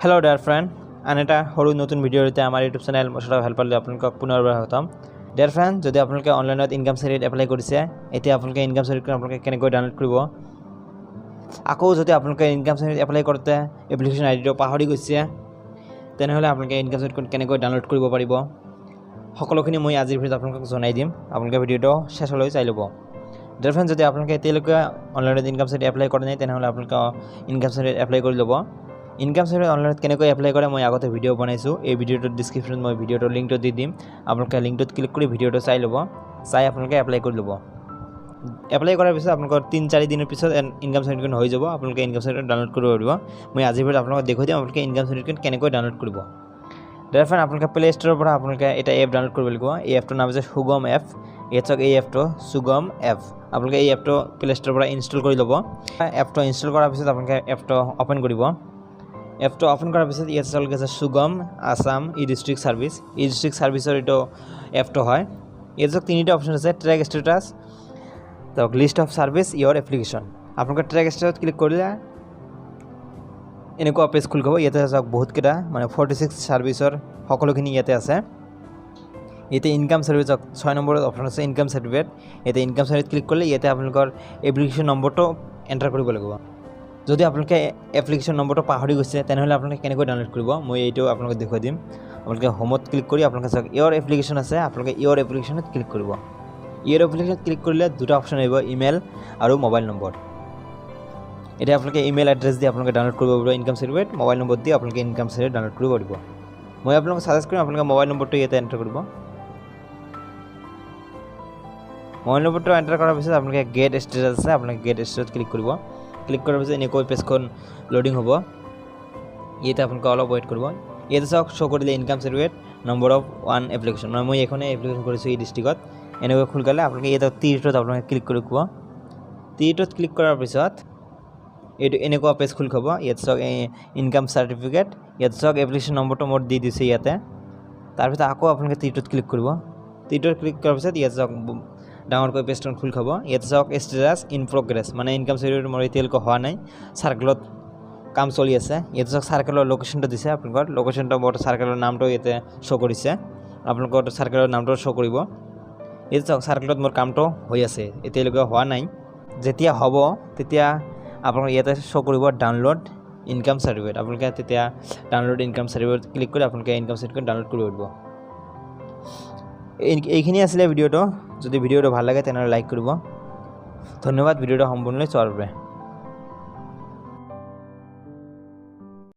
Hello dear friend आन एटा सरू नतुन भिडिओते आमार यूट्यूब चैनल मुशारफ हेल्पारले आपलोक पुनर्बार स्वागतम। डियर फ्रेंड जदि आपलोके ऑनलाइनत इनकाम सर्टिफिकेट एप्लाई करिसे एतिया आपलोके इनकाम सर्टिफिकेट आपलोके केनेকৈ डाउनलोड करिब। आको जदि आपलोके इनकाम सर्टिफिकेट एप्लाई करते एप्लिकेशन आईडी पाहरि गइसे तेनहले आपलोके इनकाम सर्टिफिकेट केनेকৈ डाउनलोड करिब पारिब सकलोखिनि মই আজিৰ ভিডিঅ'ত আপোনাক জনাই দিম। আপোনালোকে ভিডিঅ'টো শেষলৈ চাই ল'ব। ডিয়াৰ ফ্ৰেন্ড যদি আপোনালোকে এতিয়ালৈকে অনলাইনত ইনকাম সাৰ্টিফিকেট এপ্লাই কৰা নাই তেনেহলে আপোনালোকে ইনকাম সাৰ্টিফিকেট এপ্লাই কৰি ল'ব। ইনকাম সাৰ্টিফিকেট অনলাইনত কেনেকৈ এপ্লাই কৰে মই আগতে ভিডিঅ' বনাইছোঁ। এই ভিডিঅ'টোৰ ডেছক্ৰিপশ্যনত মই ভিডিঅ'টোৰ লিংকটো দি দিম। আপোনালোকে লিংকটোত ক্লিক কৰি ভিডিঅ'টো চাই ল'ব। চাই আপোনালোকে এপ্লাই কৰি ল'ব। এপ্লাই কৰাৰ পিছত আপোনালোকৰ 3-4 দিনৰ পিছত ইনকাম সাৰ্টিফিকেট হৈ যাব। আপোনালোকে ইনকাম সাৰ্টিফিকেট ডাউনলোড কৰিব পাৰিব। মই আজিৰ ভিডিঅ'ত আপোনালোকক দেখুৱাই দিম আপোনালোকে ইনকাম সাৰ্টিফিকেট কেনেকৈ ডাউনলোড কৰিব। ডিয়াৰ ফ্ৰেন্ড আপোনালোকে প্লে ষ্টৰৰ পৰা আপোনালোকে এটা এপ ডাউনলোড কৰিব লাগিব। এই এপটোৰ নাম হৈছে সুগম এপ। ইয়াত এই এপটো সুগম এপ। আপোনালোকে এই এপটো প্লে ষ্টৰৰ পৰা ইনষ্টল কৰি ল'ব। এপটো ইনষ্টল কৰাৰ পিছত আপোনালোকে এপটো ওপেন কৰিব। এপটো ওপেন কৰাৰ পিছত ইয়াত চালকে আছে Sugam Assam e district service. E district সাৰ্ভিসৰ এইটো এপটো হয়। ইয়াত তিনিটা অপশ্যন আছে, ট্ৰেক ষ্টেটাছ, তাৰপৰা list of service, your application. আপোনালোকে ট্ৰেক ষ্টেটাছত ক্লিক কৰিলে এনেকুৱা পেজ খুলি যাব। ইয়াতে চাওক বহুতকেইটা মানে 46 সাৰ্ভিসৰ সকলোখিনি ইয়াতে আছে। ইয়াতে ইনকাম সাৰ্ভিসক 6 নম্বৰত অপশ্যন আছে ইনকাম সাৰ্টিফিকেট। ইয়াতে ইনকাম সাৰ্টিফিকেট ক্লিক কৰিলে ইয়াতে আপোনালোকৰ এপ্লিকেশ্যন নম্বৰটো এণ্টাৰ কৰিব লাগিব। যদি আপোনালোকে এপ্লিকেশ্যন নম্বৰটো পাহৰি গৈছে তেনেহ'লে আপোনালোকে কেনেকৈ ডাউনলোড কৰিব মই এইটো আপোনালোকক দেখুৱাই দিম। আপোনালোকে হোমত ক্লিক কৰি আপোনালোকে চাওক ইয়ৰ এপ্লিকেশ্যন আছে, আপোনালোকে ইয়ৰ এপ্লিকেশ্যনত ক্লিক কৰিব। ইয়ৰ এপ্লিকেশ্যনত ক্লিক কৰিলে দুটা অপশ্যন আহিব, ইমেইল আৰু মোবাইল নম্বৰ। এটা আপোনালোকে ইমেইল এড্ৰেছ দি আপোনালোকে ডাউনলোড কৰিব পাৰিব ইনকাম সাৰ্টিফিকেট, মোবাইল নম্বৰ দি আপোনালোকে ইনকাম সাৰ্টিফিকেট ডাউনলোড কৰিব পাৰিব। মই আপোনালোকক সাজেষ্ট কৰিম আপোনালোকে মোবাইল নম্বৰটো ইয়াতে এণ্টাৰ কৰিব। মোবাইল নম্বৰটো এণ্টাৰ কৰাৰ পিছত আপোনালোকে গেট ষ্টেটাছ আছে, আপোনালোকে গেট ষ্টেটাছত ক্লিক কৰিব। ক্লিক কৰাৰ পিছত এনেকৈ পেজখন লোডিং হ'ব। ইয়াতে আপোনালোকে অলপ ৱেইট কৰিব। ইয়াতে চাওক শ্ব' কৰি দিলে income certificate number of 1 application. মই এইখনে এপ্লিকেশ্যন কৰিছোঁ এই ডিষ্ট্ৰিক্টত। এনেকৈ খোল খালে আপোনালোকে ইয়াতে তীৰটোত আপোনালোকে ক্লিক কৰি দিব। তীৰটোত ক্লিক কৰাৰ পিছত এইটো এনেকুৱা পেজ খোল খাব। ইয়াত চাওক ইনকাম সাৰ্টিফিকেট, ইয়াত চাওক এপ্লিকেশ্যন নম্বৰটো মোৰ দি দিছে ইয়াতে। তাৰপিছত আকৌ আপোনালোকে তীৰটোত ক্লিক কৰিব। তীৰটোত ক্লিক কৰাৰ পিছত ইয়াত চাওক ডাঙৰকৈ পেজখন খোল খাব। ইয়াত চাওক ষ্টেটাছ ইন প্ৰগ্ৰেছ, মানে ইনকাম সাৰ্টিফিকেট মোৰ এতিয়ালৈকে হোৱা নাই, চাৰ্কেলত কাম চলি আছে। ইয়াত চাওক চাৰ্কেলৰ লোকেশ্যনটো দিছে, আপোনালোকৰ লোকেশ্যনটো মোৰ চাৰ্কেলৰ নামটো ইয়াতে শ্ব' কৰিছে। আপোনালোকৰ চাৰ্কেলৰ নামটো শ্ব' কৰিব। ইয়াত চাওক চাৰ্কেলত মোৰ কামটো হৈ আছে, এতিয়ালৈকে হোৱা নাই। যেতিয়া হ'ব তেতিয়া আপোনালোকে ইয়াতে শ্ব' কৰিব ডাউনলোড ইনকাম সাৰ্টিফিকেট। আপোনালোকে তেতিয়া ডাউনলোড ইনকাম সাৰ্টিফিকেট ক্লিক কৰি আপোনালোকে ইনকাম সাৰ্টিফিকেট ডাউনলোড কৰিব পাৰিব। এইখিনি আছিলে ভিডিঅ'টো। যদি ভিডিঅ'টো ভাল লাগে তেনেহ'লে লাইক কৰিব। ধন্যবাদ ভিডিঅ'টো সম্পূৰ্ণলৈ চোৱাৰ বাবে।